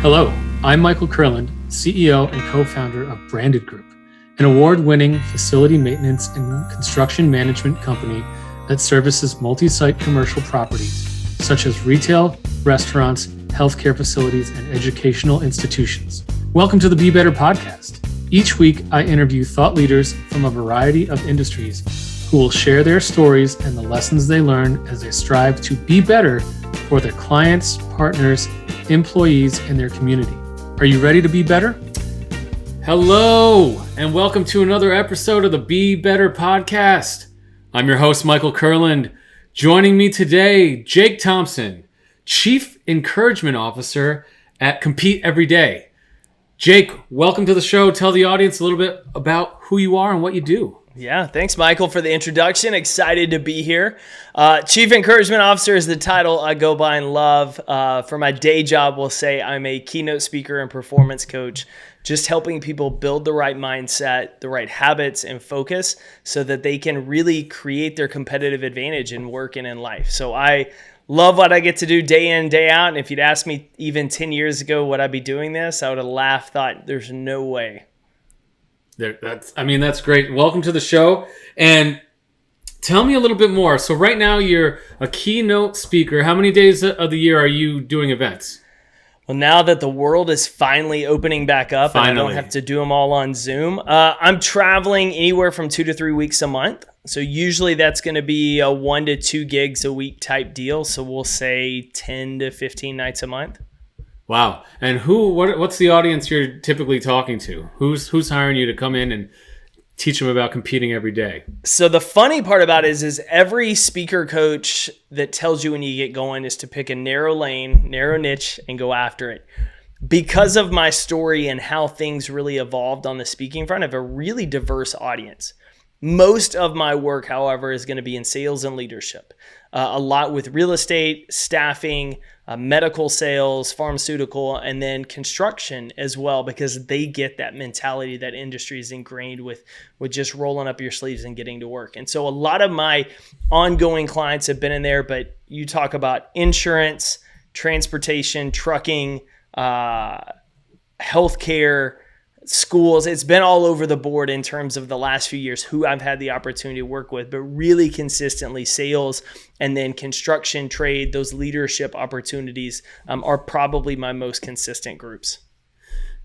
Hello, I'm Michael Kurland, CEO and co-founder of Branded Group, an award-winning facility maintenance and construction management company that services multi-site commercial properties such as retail, restaurants, healthcare facilities, and educational institutions. Welcome to the Be Better podcast. Each week, I interview thought leaders from a variety of industries who will share their stories and the lessons they learn as they strive to be better for their clients, partners, employees, and their community. Are you ready to be better? Hello, and welcome to another episode of the Be Better podcast. I'm your host, Michael Kurland. Joining me today, Jake Thompson, Chief Encouragement Officer at Compete Every Day. Jake, welcome to the show. Tell the audience a little bit about who you are and what you do. Yeah, thanks, Michael, for the introduction. Excited to be here. Chief Encouragement Officer is the title I go by and love. For my day job, we'll say I'm a keynote speaker and performance coach, just helping people build the right mindset, the right habits and focus so that they can really create their competitive advantage in work and in life. So I love what I get to do day in, day out. And if you'd asked me even 10 years ago would I be doing this, I would have laughed, thought there's no way. That's great. Welcome to the show. And tell me a little bit more. So right now you're a keynote speaker. How many days of the year are you doing events? Well, now that the world is finally opening back up and I don't have to do them all on Zoom, I'm traveling anywhere from 2 to 3 weeks a month. So usually that's going to be a 1 to 2 gigs a week type deal. So we'll say 10 to 15 nights a month. Wow. And what's the audience you're typically talking to? Who's hiring you to come in and teach them about competing every day? So the funny part about it is every speaker coach that tells you when you get going is to pick a narrow lane, narrow niche, and go after it. Because of my story and how things really evolved on the speaking front, I have a really diverse audience. Most of my work, however, is going to be in sales and leadership. A lot with real estate, staffing, medical sales, pharmaceutical, and then construction as well, because they get that mentality that industry is ingrained with just rolling up your sleeves and getting to work. And so a lot of my ongoing clients have been in there, but you talk about insurance, transportation, trucking, healthcare, schools. It's been all over the board in terms of the last few years who I've had the opportunity to work with, but really consistently sales and then construction, trade, those leadership opportunities are probably my most consistent groups.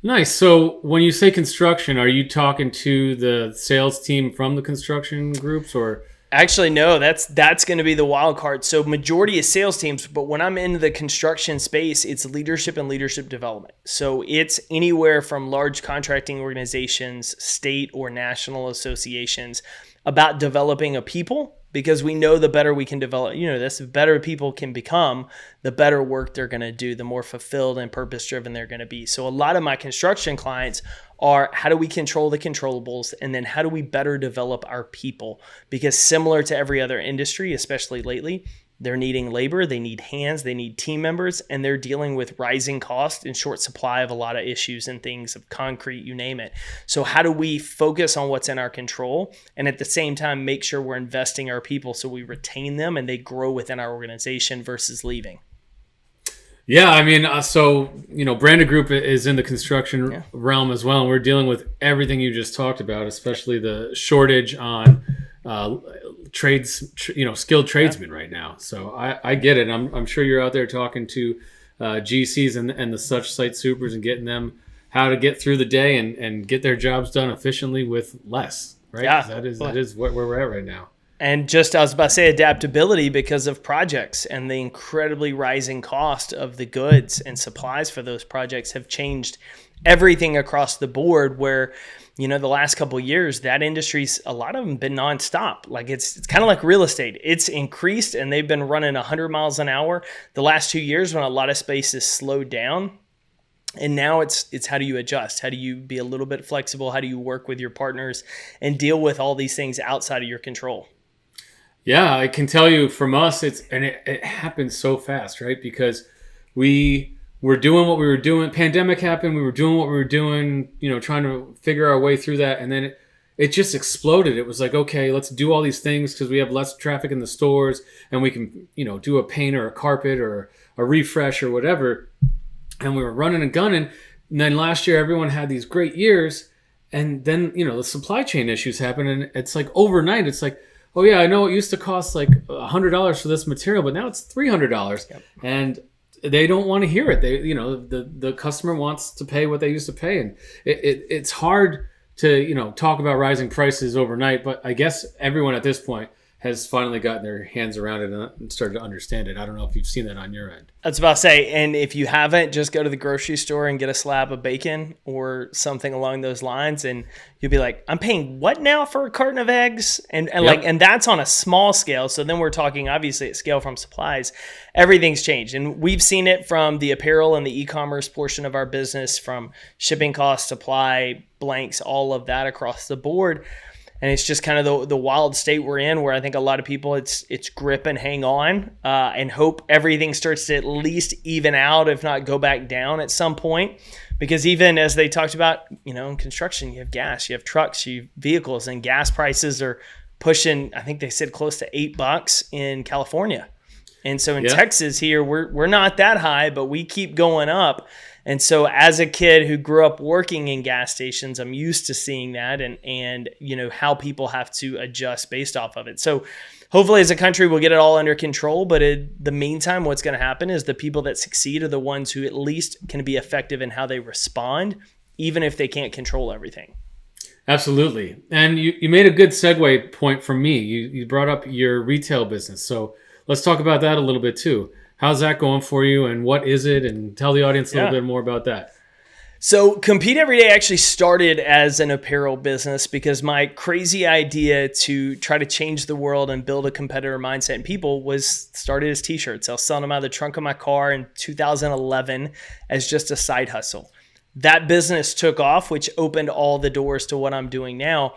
Nice. So when you say construction, are you talking to the sales team from the construction groups or? Actually, no, that's going to be the wild card. So majority is sales teams, but when I'm in the construction space, it's leadership and leadership development. So it's anywhere from large contracting organizations, state or national associations about developing a people, because we know the better we can develop, the better people can become, the better work they're going to do, the more fulfilled and purpose-driven they're going to be. So a lot of my construction clients are how do we control the controllables, and then how do we better develop our people? Because similar to every other industry, especially lately, they're needing labor, they need hands, they need team members, and they're dealing with rising cost and short supply of a lot of issues and things of concrete, you name it. So how do we focus on what's in our control and at the same time make sure we're investing our people so we retain them and they grow within our organization versus leaving? Yeah, Branded Group is in the construction realm as well, and we're dealing with everything you just talked about, especially the shortage on skilled tradesmen right now. So I get it. I'm sure you're out there talking to GCs and the such site supers and getting them how to get through the day and get their jobs done efficiently with less, right? Yeah. That is where we're at right now. And just, I was about to say adaptability because of projects and the incredibly rising cost of the goods and supplies for those projects have changed everything across the board where, the last couple of years, that industry's, a lot of them been nonstop. Like it's kind of like real estate. It's increased and they've been running 100 miles an hour the last 2 years when a lot of space is slowed down. And now it's how do you adjust? How do you be a little bit flexible? How do you work with your partners and deal with all these things outside of your control? Yeah, I can tell you from us, it happened so fast, right? Because we were doing what we were doing. Pandemic happened. We were doing what we were doing, trying to figure our way through that. And then it just exploded. It was like, okay, let's do all these things because we have less traffic in the stores and we can, do a paint or a carpet or a refresh or whatever. and we were running and gunning. And then last year, everyone had these great years. And then, the supply chain issues happen. And it's like overnight, it's like, oh yeah, I know it used to cost like $100 for this material, but now it's $300. Yep. And they don't want to hear it. They, the customer wants to pay what they used to pay. And it's hard to, talk about rising prices overnight. But I guess everyone at this point has finally gotten their hands around it and started to understand it. I don't know if you've seen that on your end. That's about to say, and if you haven't, just go to the grocery store and get a slab of bacon or something along those lines, and you'll be like, I'm paying what now for a carton of eggs? And Yep. and that's on a small scale. So then we're talking obviously at scale from supplies. Everything's changed. And we've seen it from the apparel and the e-commerce portion of our business, from shipping costs, supply, blanks, all of that across the board. And it's just kind of the wild state we're in, where I think a lot of people, it's grip and hang on and hope everything starts to at least even out, if not go back down at some point. Because even as they talked about, in construction, you have gas, you have trucks, you have vehicles, and gas prices are pushing, I think they said close to $8 in California. And so in Texas here, we're not that high, but we keep going up. And so as a kid who grew up working in gas stations, I'm used to seeing that and how people have to adjust based off of it. So hopefully as a country, we'll get it all under control. But in the meantime, what's going to happen is the people that succeed are the ones who at least can be effective in how they respond, even if they can't control everything. Absolutely. And you made a good segue point from me. You brought up your retail business. So let's talk about that a little bit too. How's that going for you, and what is it? And tell the audience a little bit more about that. So Compete Every Day actually started as an apparel business because my crazy idea to try to change the world and build a competitor mindset in people was started as t-shirts. I was selling them out of the trunk of my car in 2011 as just a side hustle. That business took off, which opened all the doors to what I'm doing now.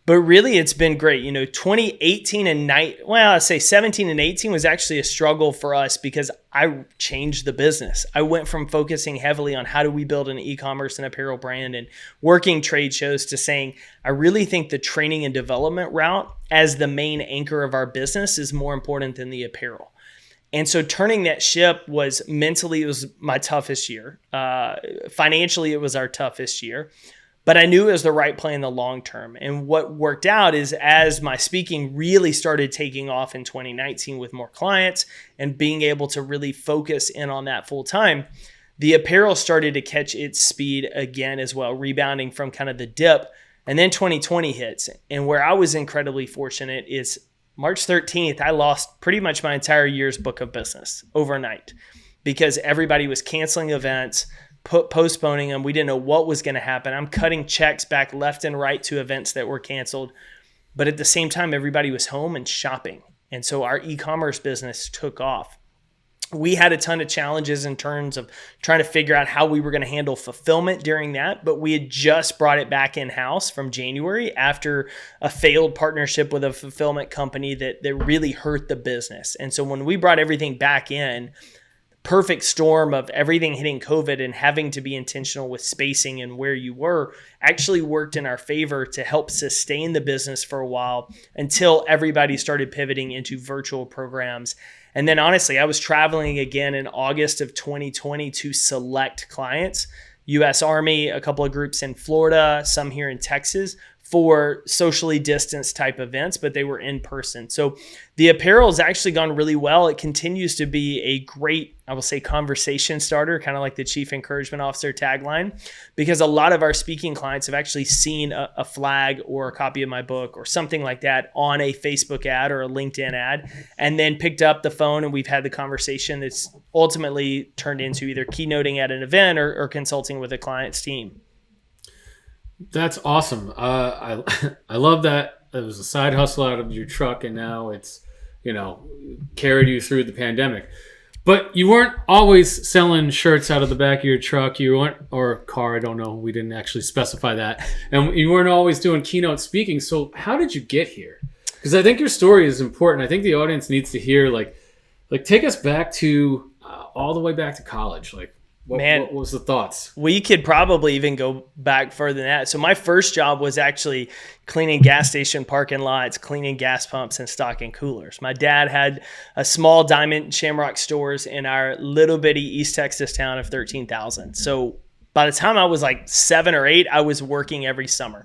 But really, it's been great. 2018 and I'd say 17 and 18 was actually a struggle for us because I changed the business. I went from focusing heavily on how do we build an e-commerce and apparel brand and working trade shows to saying, I really think the training and development route as the main anchor of our business is more important than the apparel. And so turning that ship was mentally, it was my toughest year. Financially, it was our toughest year. But I knew it was the right play in the long term. And what worked out is as my speaking really started taking off in 2019 with more clients and being able to really focus in on that full time, the apparel started to catch its speed again as well, rebounding from kind of the dip. And then 2020 hits. And where I was incredibly fortunate is March 13th, I lost pretty much my entire year's book of business overnight because everybody was canceling events, postponing them. We didn't know what was going to happen. I'm cutting checks back left and right to events that were canceled. But at the same time, everybody was home and shopping. And so our e-commerce business took off. We had a ton of challenges in terms of trying to figure out how we were going to handle fulfillment during that. But we had just brought it back in-house from January after a failed partnership with a fulfillment company that really hurt the business. And so when we brought everything back in, perfect storm of everything hitting COVID and having to be intentional with spacing and where you were actually worked in our favor to help sustain the business for a while until everybody started pivoting into virtual programs. And then honestly, I was traveling again in August of 2020 to select clients, U.S. Army, a couple of groups in Florida, some here in Texas, for socially distanced type events, but they were in person. So the apparel has actually gone really well. It continues to be a great, I will say, conversation starter, kind of like the Chief Encouragement Officer tagline, because a lot of our speaking clients have actually seen a flag or a copy of my book or something like that on a Facebook ad or a LinkedIn ad, and then picked up the phone and we've had the conversation that's ultimately turned into either keynoting at an event or consulting with a client's team. That's awesome. I love that it was a side hustle out of your truck, and now it's carried you through the pandemic. But you weren't always selling shirts out of the back of your truck. You weren't, or car. I don't know. We didn't actually specify that. And you weren't always doing keynote speaking. So how did you get here? Because I think your story is important. I think the audience needs to hear like take us back to all the way back to college. Like What was the thoughts? We could probably even go back further than that. So my first job was actually cleaning gas station parking lots, cleaning gas pumps, and stocking coolers. My dad had a small Diamond Shamrock stores in our little bitty East Texas town of 13,000. So by the time I was like 7 or 8, I was working every summer.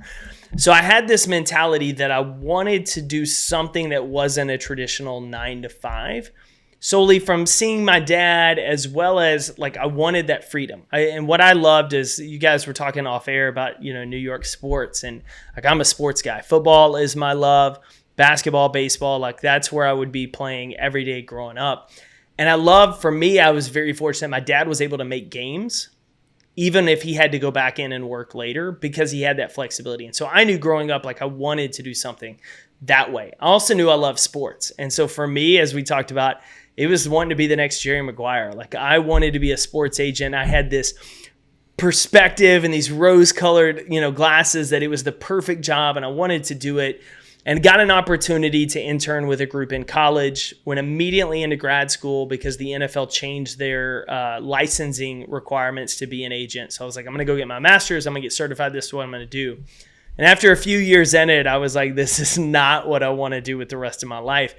So I had this mentality that I wanted to do something that wasn't a traditional 9 to 5. Solely from seeing my dad, as well as like I wanted that freedom. And what I loved is, you guys were talking off air about, New York sports, and like I'm a sports guy. Football is my love, basketball, baseball, like that's where I would be playing every day growing up. And for me, I was very fortunate. My dad was able to make games, even if he had to go back in and work later, because he had that flexibility. And so I knew growing up, like I wanted to do something that way. I also knew I loved sports. And so for me, as we talked about, it was wanting to be the next Jerry Maguire. Like I wanted to be a sports agent. I had this perspective and these rose-colored, glasses that it was the perfect job, and I wanted to do it. And got an opportunity to intern with a group in college. Went immediately into grad school because the NFL changed their licensing requirements to be an agent. So I was like, I'm going to go get my master's. I'm going to get certified. This is what I'm going to do. And after a few years in it, I was like, this is not what I want to do with the rest of my life.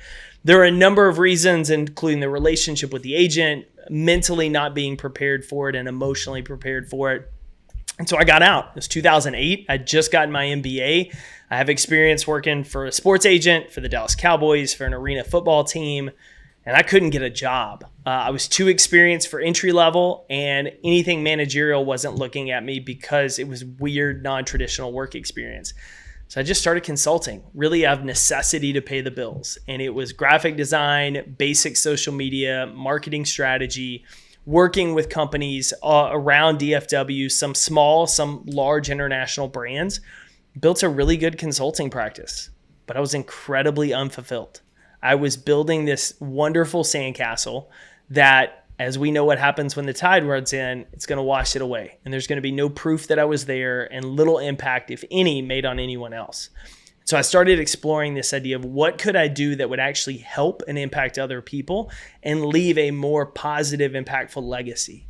There are a number of reasons, including the relationship with the agent, mentally not being prepared for it and emotionally prepared for it. And so I got out. It was 2008. I just got my MBA. I have experience working for a sports agent, for the Dallas Cowboys, for an arena football team, and I couldn't get a job. I was too experienced for entry level, and anything managerial wasn't looking at me because it was weird, non-traditional work experience. So I just started consulting, really out of necessity to pay the bills. And it was graphic design, basic social media, marketing strategy, working with companies around DFW, some small, some large international brands. Built a really good consulting practice, but I was incredibly unfulfilled. I was building this wonderful sandcastle that, as we know what happens when the tide runs in, it's going to wash it away. And there's going to be no proof that I was there, and little impact, if any, made on anyone else. So I started exploring this idea of what could I do that would actually help and impact other people and leave a more positive, impactful legacy.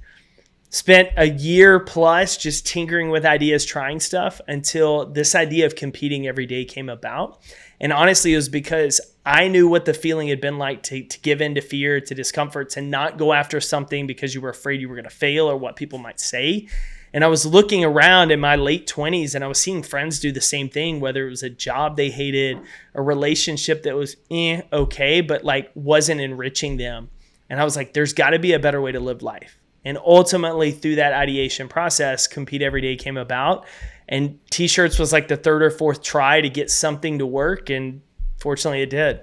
Spent a year plus just tinkering with ideas, trying stuff, until this idea of competing every day came about. And honestly, it was because I knew what the feeling had been like to give in to fear, to discomfort, to not go after something because you were afraid you were going to fail or what people might say. And I was looking around in my late 20s, and I was seeing friends do the same thing, whether it was a job they hated, a relationship that was okay, but like wasn't enriching them. And I was like, there's got to be a better way to live life. And ultimately, through that ideation process, Compete Every Day came about. And T-shirts was like the third or fourth try to get something to work. And fortunately, it did.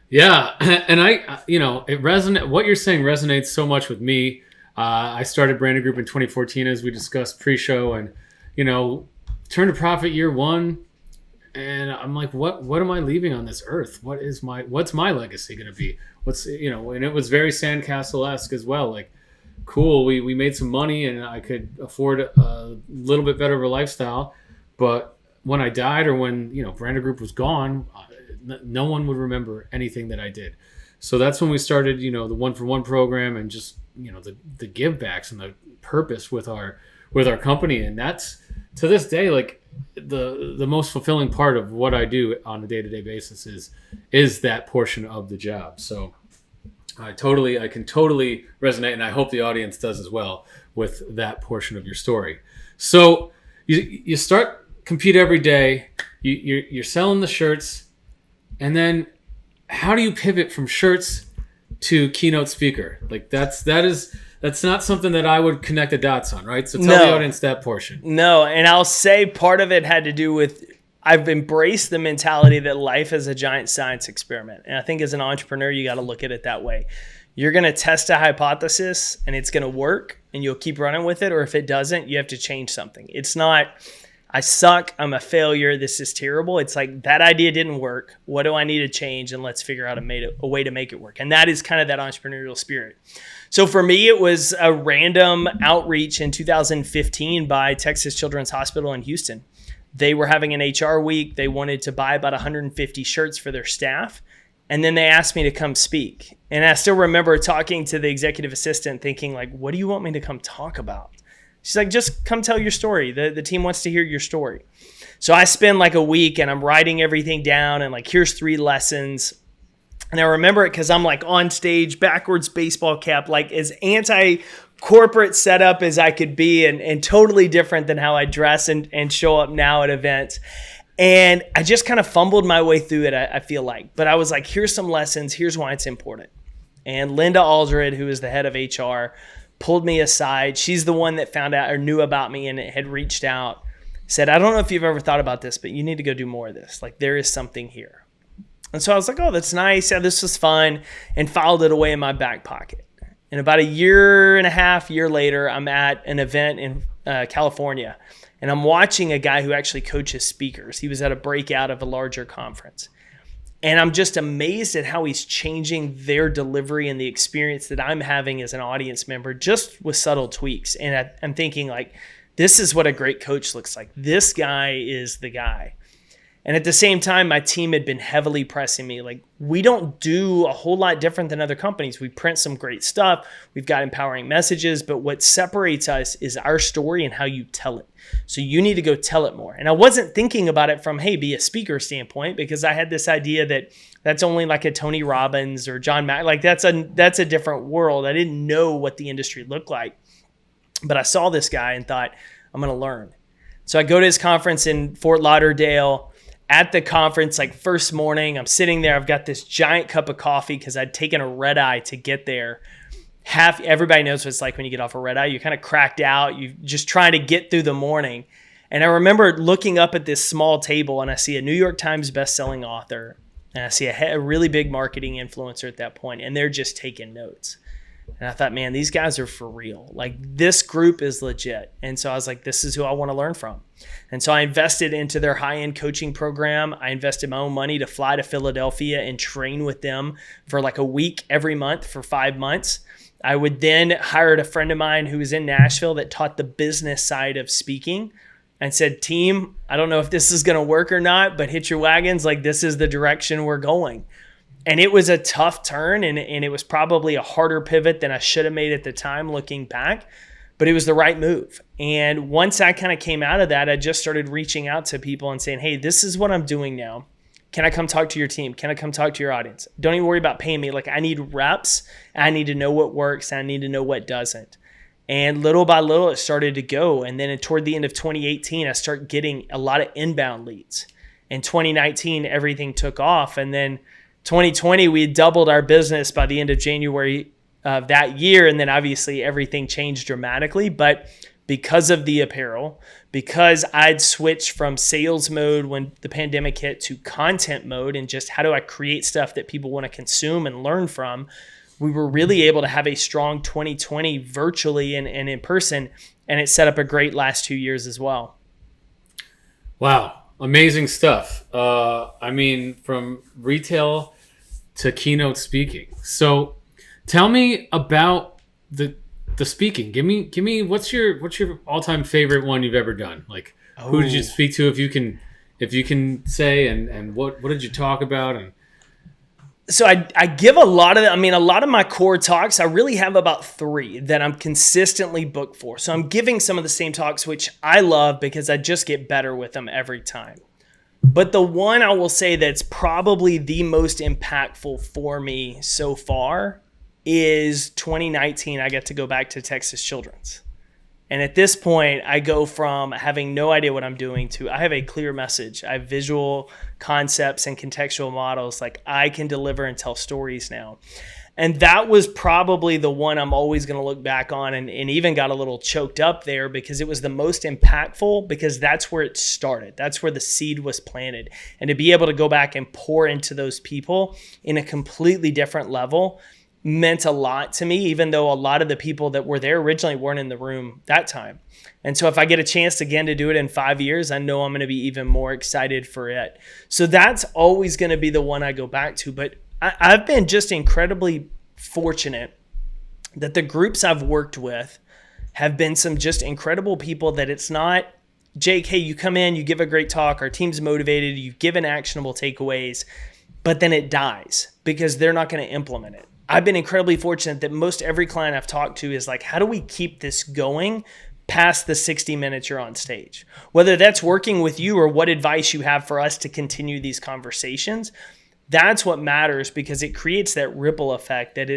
Yeah. And what you're saying resonates so much with me. I started Branded Group in 2014, as we discussed pre-show, and, turn to profit year one. And I'm like, what am I leaving on this earth? What's my legacy going to be? And it was very Sandcastle-esque as well. Like, cool, we made some money and I could afford a little bit better of a lifestyle. But when I died, or when, Branded Group was gone, no one would remember anything that I did. So that's when we started, the 1-for-1 program, and just, the give backs and the purpose with our company. And that's, to this day, like the most fulfilling part of what I do on a day-to-day basis is that portion of the job. So I can totally resonate, and I hope the audience does as well with that portion of your story. So you start Compete Every Day, you're selling the shirts, and then how do you pivot from shirts to keynote speaker? Like that's not something that I would connect the dots on, right? So tell the audience that portion. No, and I'll say part of it had to do with, I've embraced the mentality that life is a giant science experiment. And I think as an entrepreneur, you got to look at it that way. You're going to test a hypothesis and it's going to work and you'll keep running with it. Or if it doesn't, you have to change something. It's not, I suck, I'm a failure, this is terrible. It's like, that idea didn't work. What do I need to change? And let's figure out a way to make it work. And that is kind of that entrepreneurial spirit. So for me, it was a random outreach in 2015 by Texas Children's Hospital in Houston. They were having an HR week. They wanted to buy about 150 shirts for their staff. And then they asked me to come speak. And I still remember talking to the executive assistant thinking like, what do you want me to come talk about? She's like, just come tell your story. The team wants to hear your story. So I spend like a week and I'm writing everything down and like, here's 3 lessons. And I remember it because I'm like on stage, backwards baseball cap, like as anti-corporate setup as I could be and totally different than how I dress and show up now at events. And I just kind of fumbled my way through it, I feel like. But I was like, here's some lessons. Here's why it's important. And Linda Aldred, who is the head of HR, pulled me aside. She's the one that found out or knew about me and had reached out, said, I don't know if you've ever thought about this, but you need to go do more of this. Like, there is something here. And so I was like, oh, that's nice. Yeah, this was fun, and filed it away in my back pocket. And about a year and a half later, I'm at an event in California. And I'm watching a guy who actually coaches speakers. He was at a breakout of a larger conference. And I'm just amazed at how he's changing their delivery and the experience that I'm having as an audience member, just with subtle tweaks. And I'm thinking like, this is what a great coach looks like. This guy is the guy. And at the same time, my team had been heavily pressing me. Like, we don't do a whole lot different than other companies. We print some great stuff. We've got empowering messages, but what separates us is our story and how you tell it. So you need to go tell it more. And I wasn't thinking about it from, hey, be a speaker standpoint, because I had this idea that that's only like a Tony Robbins or John Mack. Like that's a different world. I didn't know what the industry looked like, but I saw this guy and thought, I'm going to learn. So I go to his conference in Fort Lauderdale. At the conference, like first morning, I'm sitting there. I've got this giant cup of coffee because I'd taken a red eye to get there. Everybody knows what it's like when you get off a red eye. You're kind of cracked out. You're just trying to get through the morning. And I remember looking up at this small table and I see a New York Times bestselling author and I see a really big marketing influencer at that point, and they're just taking notes. And I thought, man, these guys are for real. Like, this group is legit. And so I was like, this is who I want to learn from. And so I invested into their high-end coaching program. I invested my own money to fly to Philadelphia and train with them for like a week every month for 5 months. I would then hired a friend of mine who was in Nashville that taught the business side of speaking and said, team, I don't know if this is going to work or not, but hit your wagons. Like, this is the direction we're going. And it was a tough turn, and it was probably a harder pivot than I should have made at the time looking back, but it was the right move. And once I kind of came out of that, I just started reaching out to people and saying, hey, this is what I'm doing now. Can I come talk to your team? Can I come talk to your audience? Don't even worry about paying me. Like, I need reps. I need to know what works. I need to know what doesn't. And little by little, it started to go. And then toward the end of 2018, I started getting a lot of inbound leads. In 2019, everything took off. And then 2020, we doubled our business by the end of January of that year. And then obviously everything changed dramatically. But because of the apparel, because I'd switched from sales mode when the pandemic hit to content mode and just how do I create stuff that people want to consume and learn from, we were really able to have a strong 2020 virtually and in person. And it set up a great last 2 years as well. Wow. Amazing stuff. I mean, from retail to keynote speaking. So tell me about the speaking. Give me what's your all-time favorite one you've ever done? Like, who did you speak to, if you can say, and what did you talk about? And so I give a lot of my core talks. I really have about 3 that I'm consistently booked for. So I'm giving some of the same talks, which I love because I just get better with them every time. But the one I will say that's probably the most impactful for me so far is 2019. I got to go back to Texas Children's. And at this point, I go from having no idea what I'm doing to I have a clear message. I have visual concepts and contextual models. Like, I can deliver and tell stories now. And that was probably the one I'm always going to look back on, and even got a little choked up there because it was the most impactful, because that's where it started. That's where the seed was planted. And to be able to go back and pour into those people in a completely different level meant a lot to me, even though a lot of the people that were there originally weren't in the room that time. And so if I get a chance again to do it in 5 years, I know I'm going to be even more excited for it. So that's always going to be the one I go back to. But I've been just incredibly fortunate that the groups I've worked with have been some just incredible people, that it's not, Jake, hey, you come in, you give a great talk, our team's motivated, you've given actionable takeaways. but then it dies because they're not going to implement it. I've been incredibly fortunate that most every client I've talked to is like, how do we keep this going past the 60 minutes you're on stage? Whether that's working with you or what advice you have for us to continue these conversations, that's what matters, because it creates that ripple effect that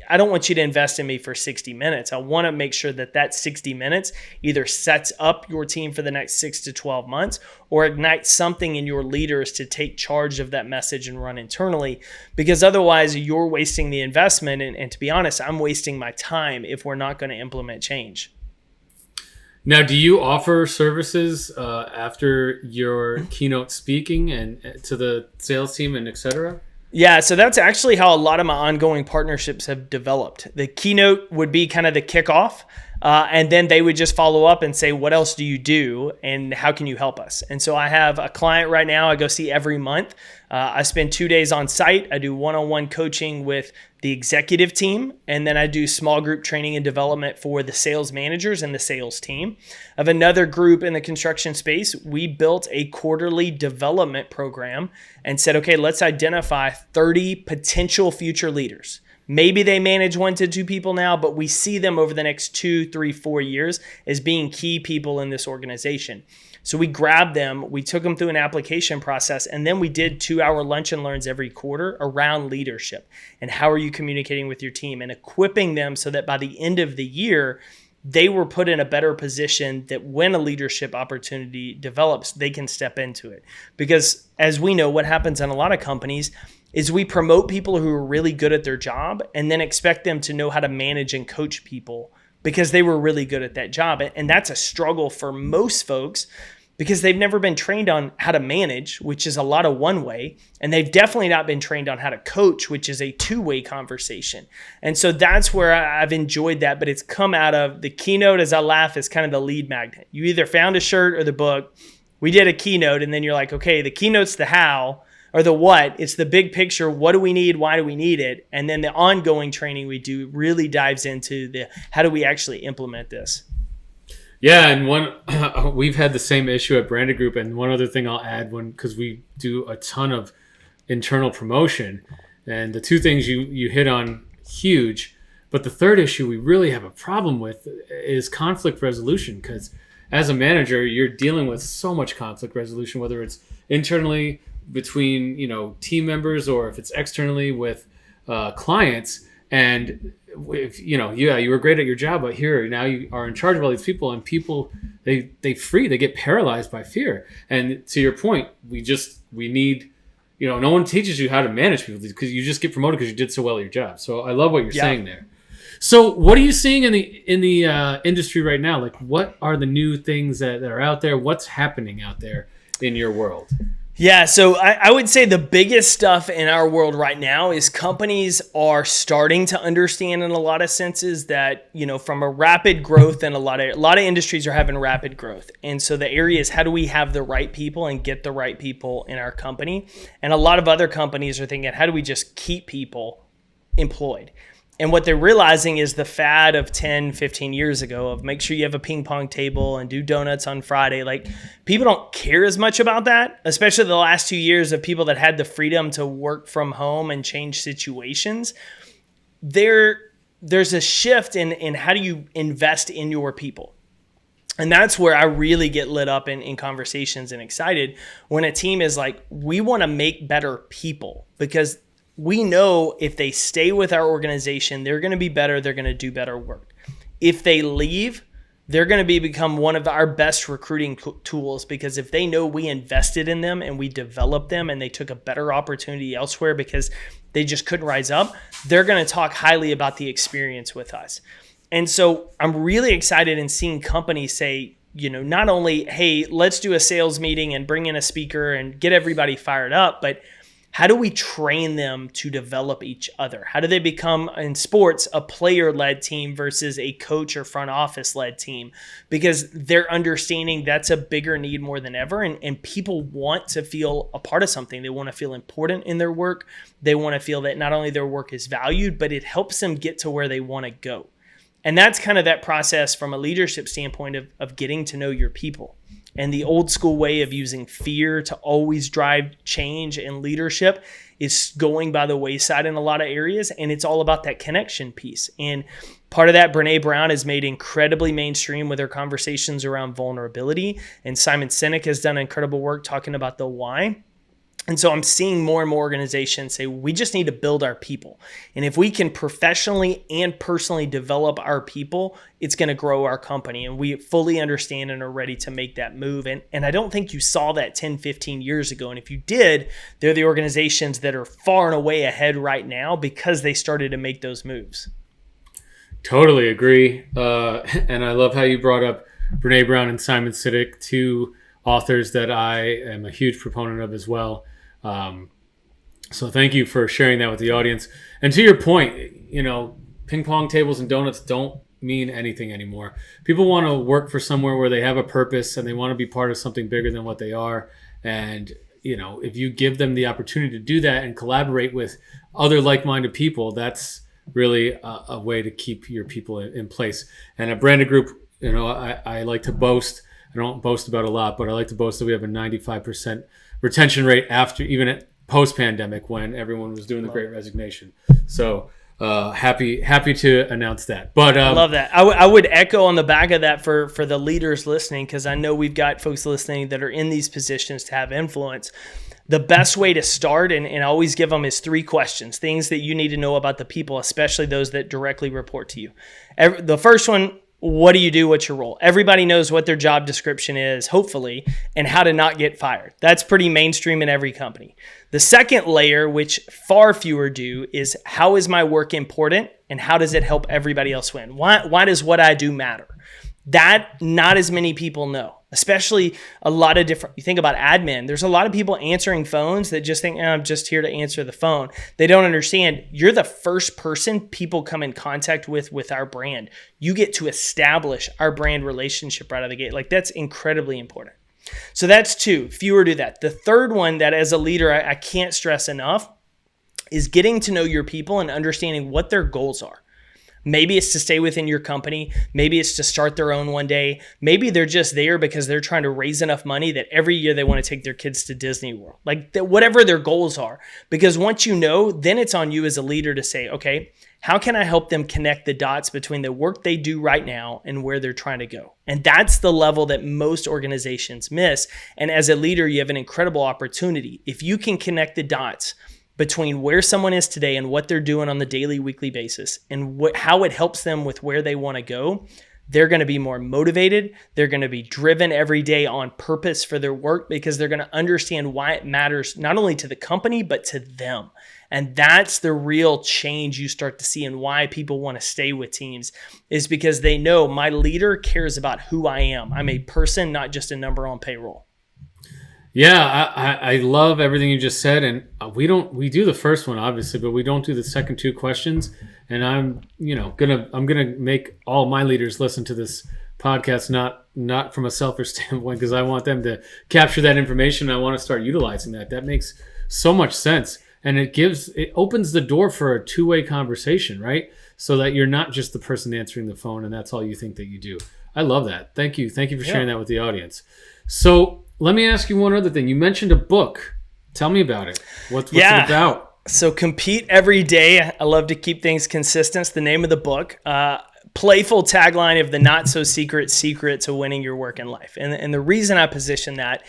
I don't want you to invest in me for 60 minutes. I want to make sure that that 60 minutes either sets up your team for the next 6 to 12 months or ignites something in your leaders to take charge of that message and run internally, because otherwise you're wasting the investment. And to be honest, I'm wasting my time if we're not going to implement change. Now, do you offer services after your keynote speaking and to the sales team and et cetera? Yeah, so that's actually how a lot of my ongoing partnerships have developed. The keynote would be kind of the kickoff, and then they would just follow up and say, what else do you do and how can you help us? And so I have a client right now I go see every month. I spend 2 days on site. I do one-on-one coaching with the executive team, and then I do small group training and development for the sales managers and the sales team. Of another group in the construction space, we built a quarterly development program and said, okay, let's identify 30 potential future leaders. Maybe they manage 1 to 2 people now, but we see them over the next 2, 3, 4 years as being key people in this organization. So we grabbed them, we took them through an application process, and then we did 2-hour lunch and learns every quarter around leadership and how are you communicating with your team and equipping them so that by the end of the year, they were put in a better position that when a leadership opportunity develops, they can step into it. Because as we know, what happens in a lot of companies is we promote people who are really good at their job and then expect them to know how to manage and coach people because they were really good at that job. And that's a struggle for most folks because they've never been trained on how to manage, which is a lot of one way. And they've definitely not been trained on how to coach, which is a two-way conversation. And so that's where I've enjoyed that. But it's come out of the keynote, as I laugh, is kind of the lead magnet. You either found a shirt or the book. We did a keynote, and then you're like, okay, the keynote's the how or the what. It's the big picture. What do we need? Why do we need it? And then the ongoing training we do really dives into the how do we actually implement this? Yeah, and we've had the same issue at Branded Group, and one other thing I'll add, because we do a ton of internal promotion, and the two things you hit on, huge, but the third issue we really have a problem with is conflict resolution, because as a manager, you're dealing with so much conflict resolution, whether it's internally between team members or if it's externally with clients. And if you were great at your job, but here now you are in charge of all these people, and people they get paralyzed by fear. And to your point, we need no one teaches you how to manage people because you just get promoted because you did so well at your job. So I love what you're saying there. So what are you seeing in the industry right now? Like, what are the new things that are out there? What's happening out there in your world? Yeah, so I would say the biggest stuff in our world right now is companies are starting to understand in a lot of senses that, from a rapid growth, and a lot of industries are having rapid growth. And so the area is how do we have the right people and get the right people in our company? And a lot of other companies are thinking, how do we just keep people employed? And what they're realizing is the fad of 10, 15 years ago of make sure you have a ping pong table and do donuts on Friday. Like, people don't care as much about that, especially the last 2 years of people that had the freedom to work from home and change situations. There's a shift in how do you invest in your people. And that's where I really get lit up in conversations and excited when a team is like, we want to make better people, because we know if they stay with our organization, they're going to be better. They're going to do better work. If they leave, they're going to become one of our best recruiting tools, because if they know we invested in them and we developed them and they took a better opportunity elsewhere because they just couldn't rise up, they're going to talk highly about the experience with us. And so I'm really excited in seeing companies say, not only, hey, let's do a sales meeting and bring in a speaker and get everybody fired up, but how do we train them to develop each other? How do they become, in sports, a player-led team versus a coach or front office-led team? Because they're understanding that's a bigger need more than ever. And people want to feel a part of something. They want to feel important in their work. They want to feel that not only their work is valued, but it helps them get to where they want to go. And that's kind of that process from a leadership standpoint of getting to know your people. And the old school way of using fear to always drive change and leadership is going by the wayside in a lot of areas. And it's all about that connection piece. And part of that, Brene Brown has made incredibly mainstream with her conversations around vulnerability. And Simon Sinek has done incredible work talking about the why. And so I'm seeing more and more organizations say, we just need to build our people. And if we can professionally and personally develop our people, it's going to grow our company. And we fully understand and are ready to make that move. And I don't think you saw that 10, 15 years ago. And if you did, they're the organizations that are far and away ahead right now because they started to make those moves. Totally agree. And I love how you brought up Brene Brown and Simon Sinek, two authors that I am a huge proponent of as well. So thank you for sharing that with the audience. And to your point, ping pong tables and donuts don't mean anything anymore. People want to work for somewhere where they have a purpose and they want to be part of something bigger than what they are. And, if you give them the opportunity to do that and collaborate with other like-minded people, that's really a way to keep your people in place. And at Branded Group, I like to boast, I don't boast about a lot, but I like to boast that we have a 95% retention rate after, even at post-pandemic when everyone was doing the Great Resignation. So happy to announce that. But I love that. I would echo on the back of that for the leaders listening, because I know we've got folks listening that are in these positions to have influence. The best way to start, and I always give them, is 3 questions, things that you need to know about the people, especially those that directly report to you. The first one, what do you do? What's your role? Everybody knows what their job description is, hopefully, and how to not get fired. That's pretty mainstream in every company. The second layer, which far fewer do, is how is my work important and how does it help everybody else win? Why does what I do matter? That not as many people know, especially a lot of different, you think about admin, there's a lot of people answering phones that just think, I'm just here to answer the phone. They don't understand you're the first person people come in contact with our brand. You get to establish our brand relationship right out of the gate. Like, that's incredibly important. So that's 2, fewer do that. The third one that as a leader, I can't stress enough is getting to know your people and understanding what their goals are. Maybe it's to stay within your company. Maybe it's to start their own one day. Maybe they're just there because they're trying to raise enough money that every year they want to take their kids to Disney World. Whatever their goals are. Because once you know, then it's on you as a leader to say, okay, how can I help them connect the dots between the work they do right now and where they're trying to go? And that's the level that most organizations miss. And as a leader, you have an incredible opportunity. If you can connect the dots between where someone is today and what they're doing on the daily, weekly basis and how it helps them with where they want to go, they're going to be more motivated. They're going to be driven every day on purpose for their work because they're going to understand why it matters not only to the company, but to them. And that's the real change you start to see and why people want to stay with teams is because they know my leader cares about who I am. I'm a person, not just a number on payroll. Yeah, I love everything you just said, and we do the first one obviously, but we don't do the second 2 questions. And I'm gonna make all my leaders listen to this podcast, not from a selfish standpoint, because I want them to capture that information. I want to start utilizing that. That makes so much sense, and it opens the door for a 2-way conversation, right? So that you're not just the person answering the phone, and that's all you think that you do. I love that. Thank you for sharing that with the audience. So let me ask you one other thing. You mentioned a book. Tell me about it. What's it about? So Compete Every Day. I love to keep things consistent. It's the name of the book. Playful tagline of the not so secret to winning your work in life. And the reason I position that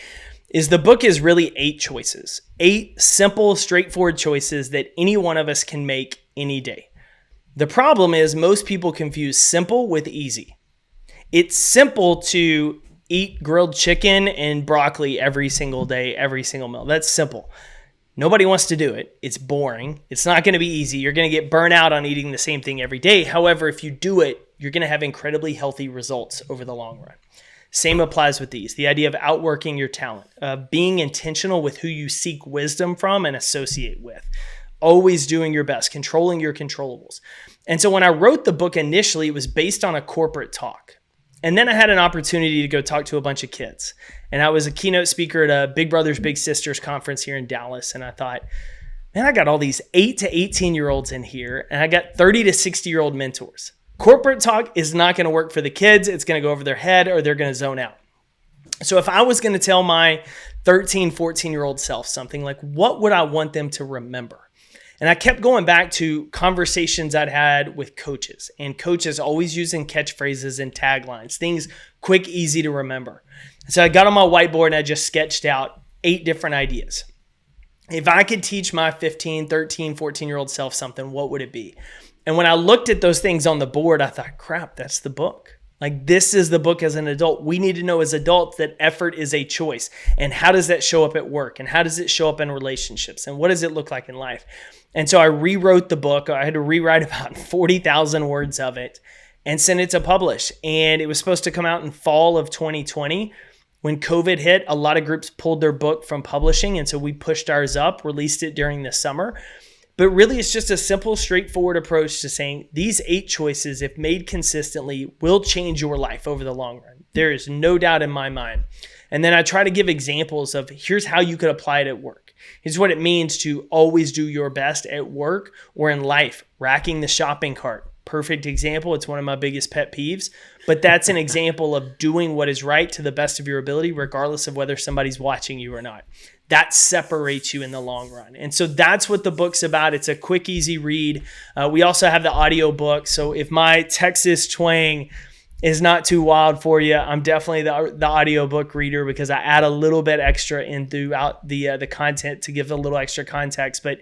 is the book is really 8 choices. 8 simple, straightforward choices that any one of us can make any day. The problem is most people confuse simple with easy. It's simple to eat grilled chicken and broccoli every single day, every single meal. That's simple. Nobody wants to do it. It's boring. It's not going to be easy. You're going to get burnt out on eating the same thing every day. However, if you do it, you're going to have incredibly healthy results over the long run. Same applies with these. The idea of outworking your talent, being intentional with who you seek wisdom from and associate with, always doing your best, controlling your controllables. And so when I wrote the book initially, it was based on a corporate talk. And then I had an opportunity to go talk to a bunch of kids. And I was a keynote speaker at a Big Brothers Big Sisters conference here in Dallas. And I thought, man, I got all these 8 to 18-year-olds in here, and I got 30 to 60-year-old mentors. Corporate talk is not going to work for the kids. It's going to go over their head or they're going to zone out. So if I was going to tell my 13, 14-year-old self something, like what would I want them to remember? And I kept going back to conversations I'd had with coaches, and coaches always using catchphrases and taglines, things quick, easy to remember. So I got on my whiteboard and I just sketched out 8 different ideas. If I could teach my 15, 13, 14-year-old self something, what would it be? And when I looked at those things on the board, I thought, crap, that's the book. Like, this is the book as an adult. We need to know as adults that effort is a choice. And how does that show up at work? And how does it show up in relationships? And what does it look like in life? And so I rewrote the book. I had to rewrite about 40,000 words of it and send it to publish. And it was supposed to come out in fall of 2020. When COVID hit, a lot of groups pulled their book from publishing. And so we pushed ours up, released it during the summer. But really, it's just a simple, straightforward approach to saying these 8 choices, if made consistently, will change your life over the long run. There is no doubt in my mind. And then I try to give examples of here's how you could apply it at work. Here's what it means to always do your best at work or in life. Racking the shopping cart. Perfect example. It's one of my biggest pet peeves. But that's an example of doing what is right to the best of your ability, regardless of whether somebody's watching you or not. That separates you in the long run. And so that's what the book's about. It's a quick, easy read. We also have the audio book. So if my Texas twang is not too wild for you, I'm definitely the audio book reader because I add a little bit extra in throughout the content to give a little extra context. But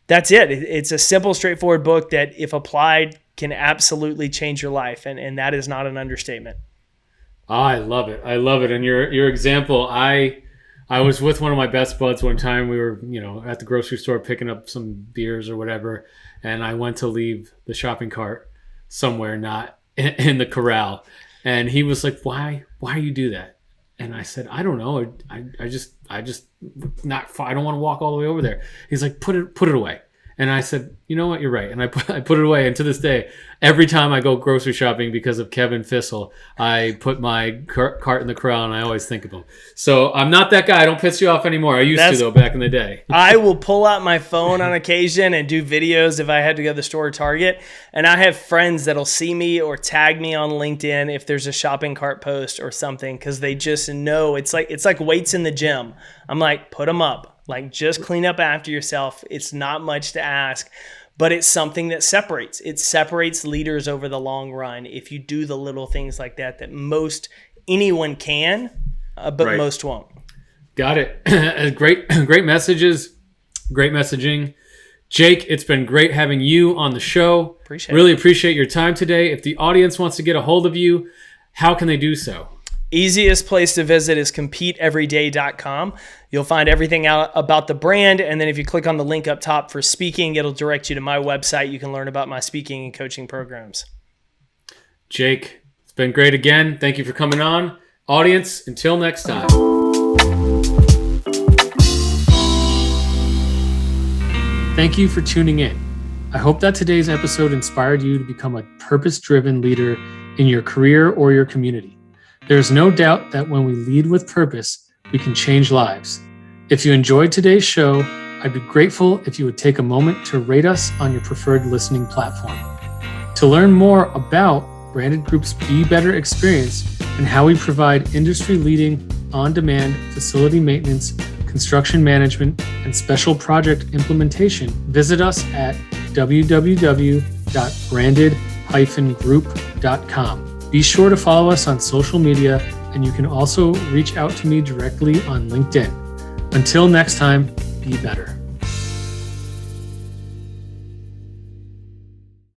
that's it. It's a simple, straightforward book that, if applied, can absolutely change your life. And that is not an understatement. Oh, I love it. I love it. And your example, I was with one of my best buds one time. We were, at the grocery store picking up some beers or whatever, and I went to leave the shopping cart somewhere not in the corral, and he was like, "Why you do that?" And I said, "I don't know. I just not. I don't want to walk all the way over there." He's like, "Put it away." And I said, "You know what? You're right." And I put it away. And to this day, every time I go grocery shopping because of Kevin Fissel, I put my cart in the corral, and I always think of him. So I'm not that guy. I don't piss you off anymore. I used to, though, back in the day. I will pull out my phone on occasion and do videos if I had to go to the store or Target. And I have friends that'll see me or tag me on LinkedIn if there's a shopping cart post or something, because they just know it's like weights in the gym. I'm like, put them up. Like, just clean up after yourself. It's not much to ask, but it's something that separates. It separates leaders over the long run if you do the little things like that anyone can, but right. Most won't. Got it. Great messages, great messaging. Jake, it's been great having you on the show. Really appreciate your time today. If the audience wants to get a hold of you, how can they do so? Easiest place to visit is competeeveryday.com. You'll find everything out about the brand. And then if you click on the link up top for speaking, it'll direct you to my website. You can learn about my speaking and coaching programs. Jake, it's been great again. Thank you for coming on. Audience, until next time. Thank you for tuning in. I hope that today's episode inspired you to become a purpose-driven leader in your career or your community. There is no doubt that when we lead with purpose, we can change lives. If you enjoyed today's show, I'd be grateful if you would take a moment to rate us on your preferred listening platform. To learn more about Branded Group's Be Better experience and how we provide industry-leading, on-demand facility maintenance, construction management, and special project implementation, visit us at www.branded-group.com. Be sure to follow us on social media, and you can also reach out to me directly on LinkedIn. Until next time, be better.